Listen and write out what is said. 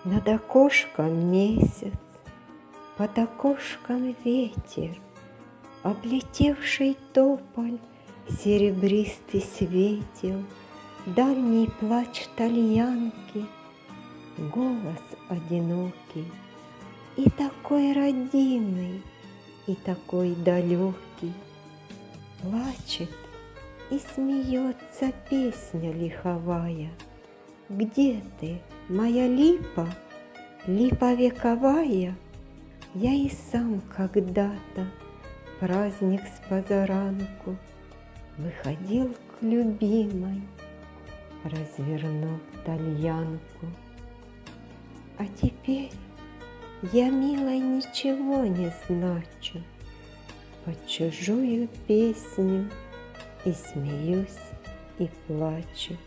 Над окошком месяц, под окошком ветер, облетевший тополь серебристый светил, дальний плач тальянки, голос одинокий, и такой родимый, и такой далекий. Плачет и смеется песня лиховая. Где ты, моя липа, липа вековая? Я и сам когда-то, праздник с позаранку, выходил к любимой, развернув тальянку. А теперь я, милой, ничего не значу, под чужую песню и смеюсь, и плачу.